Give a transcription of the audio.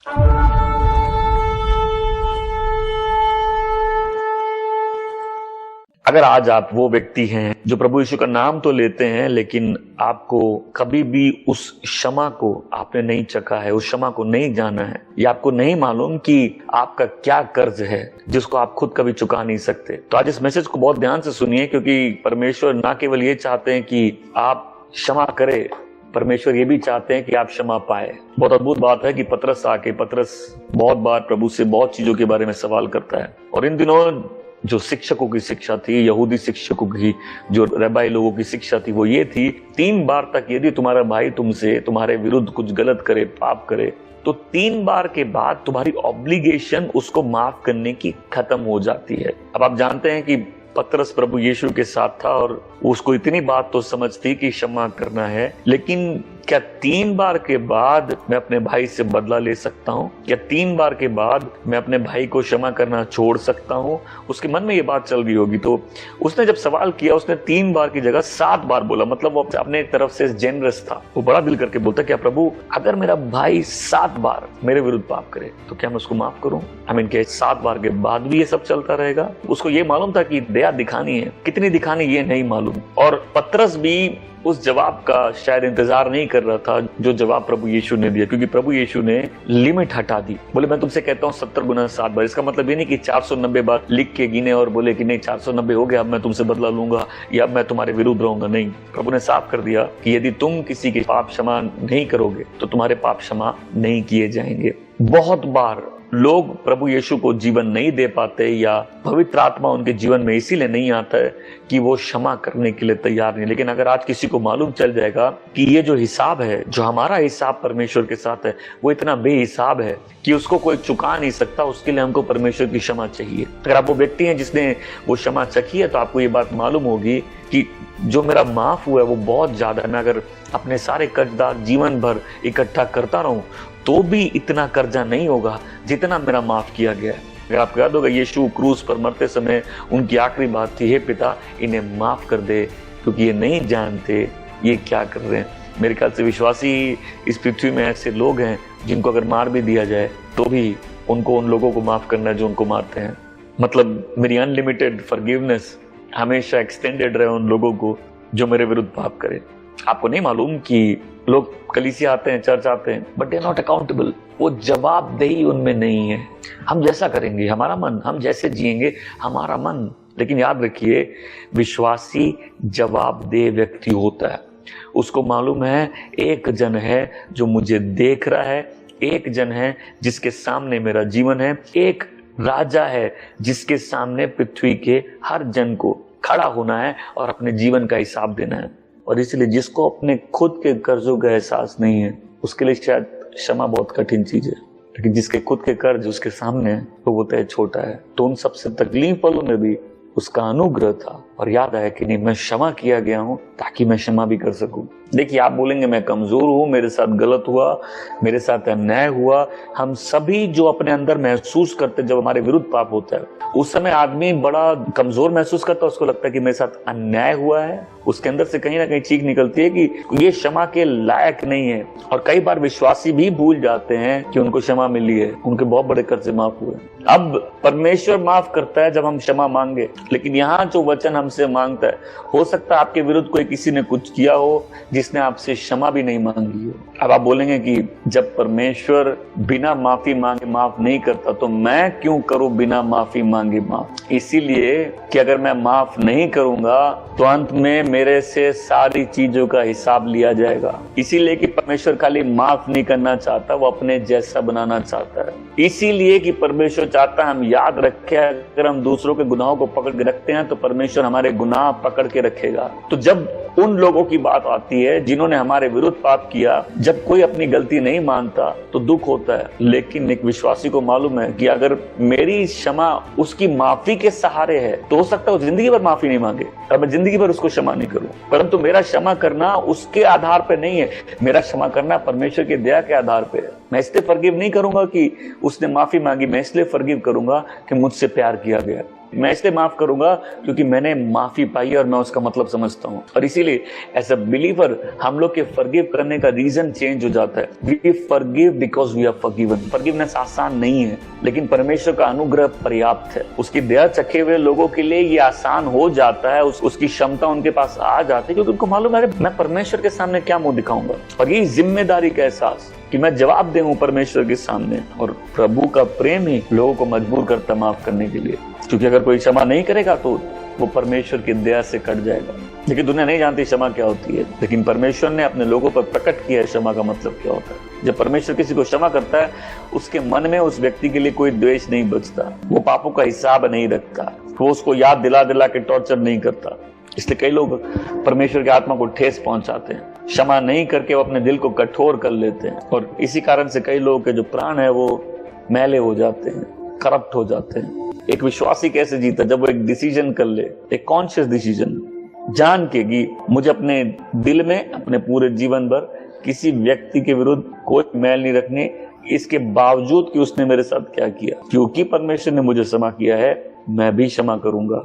अगर आज आप वो व्यक्ति हैं जो प्रभु यीशु का नाम तो लेते हैं, लेकिन आपको कभी भी उस क्षमा को आपने नहीं चखा है, उस क्षमा को नहीं जाना है, या आपको नहीं मालूम कि आपका क्या कर्ज है जिसको आप खुद कभी चुका नहीं सकते, तो आज इस मैसेज को बहुत ध्यान से सुनिए, क्योंकि परमेश्वर ना केवल ये चाहते हैं कि आप क्षमा करें, परमेश्वर ये भी चाहते हैं कि आप क्षमा पाए। बहुत अद्भुत बात है कि पतरस बहुत बार प्रभु से बहुत चीजों के बारे में सवाल करता है। और इन दिनों जो शिक्षकों की शिक्षा थी, यहूदी शिक्षकों की, जो रबाई लोगों की शिक्षा थी, वो ये थी 3 बार तक यदि तुम्हारा भाई तुमसे तुम्हारे विरुद्ध कुछ गलत करे, पाप करे, तो 3 बार के बाद तुम्हारी ऑब्लिगेशन उसको माफ करने की खत्म हो जाती है। अब आप जानते हैं कि पतरस प्रभु यीशु के साथ था और उसको इतनी बात तो समझ थी कि क्षमा करना है, लेकिन क्या 3 बार के बाद मैं अपने भाई से बदला ले सकता हूँ? क्या 3 बार के बाद मैं अपने भाई को क्षमा करना छोड़ सकता हूँ? उसके मन में ये बात चल रही होगी। तो उसने जब सवाल किया, उसने 3 बार की जगह 7 बार बोला। मतलब वो अपने तरफ से जेनरस था। वो बड़ा दिल करके बोलता, क्या प्रभु, अगर मेरा भाई 7 बार मेरे विरुद्ध पाप करे तो क्या मैं उसको माफ करूं? क्या 7 बार के बाद भी ये सब चलता रहेगा? उसको ये मालूम था कि दया दिखानी है, कितनी दिखानी ये नहीं मालूम। और पतरस भी उस जवाब का शायद इंतजार नहीं कर रहा था जो जवाब प्रभु यीशु ने दिया, क्योंकि प्रभु यीशु ने लिमिट हटा दी। बोले मैं तुमसे कहता हूँ 70 गुना 7 बार। इसका मतलब ये नहीं कि 490 बार लिख के गिने और बोले कि नहीं 490 हो गया, अब मैं तुमसे बदला लूंगा या अब मैं तुम्हारे विरुद्ध रहूंगा। नहीं, प्रभु ने साफ कर दिया कि यदि तुम किसी के पाप क्षमा नहीं करोगे तो तुम्हारे पाप क्षमा नहीं किए जाएंगे। बहुत बार लोग प्रभु यीशु को जीवन नहीं दे पाते या पवित्र आत्मा उनके जीवन में इसीलिए नहीं आता है कि वो क्षमा करने के लिए तैयार नहीं। लेकिन अगर आज किसी को मालूम चल जाएगा कि ये जो हिसाब है, जो हमारा हिसाब परमेश्वर के साथ है, वो इतना बेहिसाब है कि उसको कोई चुका नहीं सकता, उसके लिए हमको परमेश्वर की क्षमा चाहिए। अगर आप वो व्यक्ति हैं जिसने वो क्षमा चखी है, तो आपको ये बात मालूम होगी कि जो मेरा माफ हुआ है वो बहुत ज्यादा है। मैं अगर अपने सारे कर्जदार जीवन भर इकट्ठा करता रहूं तो भी इतना कर्जा नहीं होगा जितना मेरा माफ किया गया है। अगर आपको याद होगा, यीशु क्रूस पर मरते समय उनकी आखिरी बात थी, हे पिता इन्हें माफ कर दे क्योंकि ये नहीं जानते ये क्या कर रहे हैं। मेरे ख्याल से विश्वासी इस पृथ्वी में ऐसे लोग हैं जिनको अगर मार भी दिया जाए तो भी उनको उन लोगों को माफ करना है जो उनको मारते हैं। मतलब मेरी अनलिमिटेड फॉरगिवनेस हमेशा एक्सटेंडेड रहे उन लोगों को जो मेरे विरुद्ध पाप करें। आपको नहीं मालूम कि लोग कलीसिया आते हैं, चर्च आते हैं, but they are not accountable. वो जवाबदेही उनमें नहीं है। हम जैसा करेंगे हमारा मन, हम जैसे जिएंगे हमारा मन। लेकिन याद रखिए, विश्वासी जवाबदेह व्यक्ति होता है। उसको मालूम है एक जन है जो मुझे देख रहा है, एक जन है जिसके सामने मेरा जीवन है, एक राजा है जिसके सामने पृथ्वी के हर जन को खड़ा होना है और अपने जीवन का हिसाब देना है। और इसलिए जिसको अपने खुद के कर्जों का एहसास नहीं है, उसके लिए शायद क्षमा बहुत कठिन चीज है। लेकिन जिसके खुद के कर्ज उसके सामने है तो वो तय छोटा है। तो उन सबसे तकलीफ पलों में भी उसका अनुग्रह था और याद आया कि नहीं, मैं क्षमा किया गया हूं ताकि मैं क्षमा भी कर सकूं। देखिए, आप बोलेंगे मैं कमजोर हूं, मेरे साथ गलत हुआ, मेरे साथ अन्याय हुआ। हम सभी जो अपने अंदर महसूस करते जब हमारे विरुद्ध पाप होता है, उस समय आदमी बड़ा कमजोर महसूस करता है। उसको लगता है कि मेरे साथ अन्याय हुआ है। उसके अंदर से कहीं ना कहीं चीख निकलती है कि ये क्षमा के लायक नहीं है। और कई बार विश्वासी भी भूल जाते हैं कि उनको क्षमा मिली है, उनके बहुत बड़े कर्जे माफ हुए। अब परमेश्वर माफ करता है जब हम क्षमा मांगे, लेकिन यहाँ जो वचन हमसे मांगता है, हो सकता है आपके विरुद्ध कोई किसी ने कुछ किया हो जिसने आपसे क्षमा भी नहीं मांगी हो। अब आप बोलेंगे कि जब परमेश्वर बिना माफी मांगे माफ नहीं करता तो मैं क्यों करूं बिना माफी मांगे माफ? इसीलिए कि अगर मैं माफ नहीं करूंगा तो अंत में मेरे से सारी चीजों का हिसाब लिया जाएगा। इसीलिए कि परमेश्वर खाली माफ नहीं करना चाहता, वो अपने जैसा बनाना चाहता है। इसीलिए कि परमेश्वर चाहता है हम याद रखें, अगर हम दूसरों के गुनाहों को पकड़ के रखते हैं तो परमेश्वर हमारे गुनाह पकड़ के रखेगा। तो जब उन लोगों की बात आती है जिन्होंने हमारे विरुद्ध पाप किया, जब कोई अपनी गलती नहीं मानता तो दुख होता है। लेकिन एक विश्वासी को मालूम है कि अगर मेरी क्षमा उसकी माफी के सहारे है तो हो सकता है वो जिंदगी भर माफी नहीं मांगे और मैं जिंदगी भर उसको क्षमा नहीं करूं। परंतु मेरा क्षमा करना उसके आधार पर नहीं है, मेरा क्षमा करना परमेश्वर की दया के आधार पर है। मैं इसलिए फॉरगिव नहीं करूंगा कि उसने माफी मांगी, मैं इसलिए फॉरगिव करूंगा कि मुझसे प्यार किया गया। मैं इसलिए माफ करूंगा क्योंकि मैंने माफी पाई है और मैं उसका मतलब समझता हूँ। और इसीलिए एज अ बिलीवर हम लोग के फॉरगिव करने का रीजन चेंज हो जाता है। We forgive because we are forgiven. Forgiveness आसान नहीं है, लेकिन परमेश्वर का अनुग्रह पर्याप्त है। उसकी दया चखे हुए लोगों के लिए ये आसान हो जाता है, उसकी क्षमता उनके पास आ जाती है, क्योंकि उनको मालूम है मैं परमेश्वर के सामने क्या मुंह दिखाऊंगा। और ये जिम्मेदारी का एहसास कि मैं जवाब दूं परमेश्वर के सामने, और प्रभु का प्रेम ही लोगों को मजबूर करता माफ करने के लिए। क्योंकि अगर कोई क्षमा नहीं करेगा तो वो परमेश्वर की दया से कट जाएगा। लेकिन दुनिया नहीं जानती क्षमा क्या होती है, लेकिन परमेश्वर ने अपने लोगों पर प्रकट किया है क्षमा का मतलब क्या होता है। जब परमेश्वर किसी को क्षमा करता है, उसके मन में उस व्यक्ति के लिए कोई द्वेष नहीं बचता, वो पापों का हिसाब नहीं रखता, वो उसको याद दिला दिला के टॉर्चर नहीं करता। इसलिए कई लोग परमेश्वर की आत्मा को ठेस पहुंचाते हैं, क्षमा नहीं करके वो अपने दिल को कठोर कर लेते हैं, और इसी कारण से कई लोगों के जो प्राण है वो मैले हो जाते हैं, करप्ट हो जाते हैं। एक विश्वासी कैसे जीता? जब वो एक डिसीजन कर ले, एक कॉन्शियस डिसीजन, जान के कि मुझे अपने दिल में अपने पूरे जीवन भर किसी व्यक्ति के विरुद्ध कोई मैल नहीं रखनी, इसके बावजूद कि उसने मेरे साथ क्या किया, क्योंकि परमेश्वर ने मुझे क्षमा किया है मैं भी क्षमा करूंगा।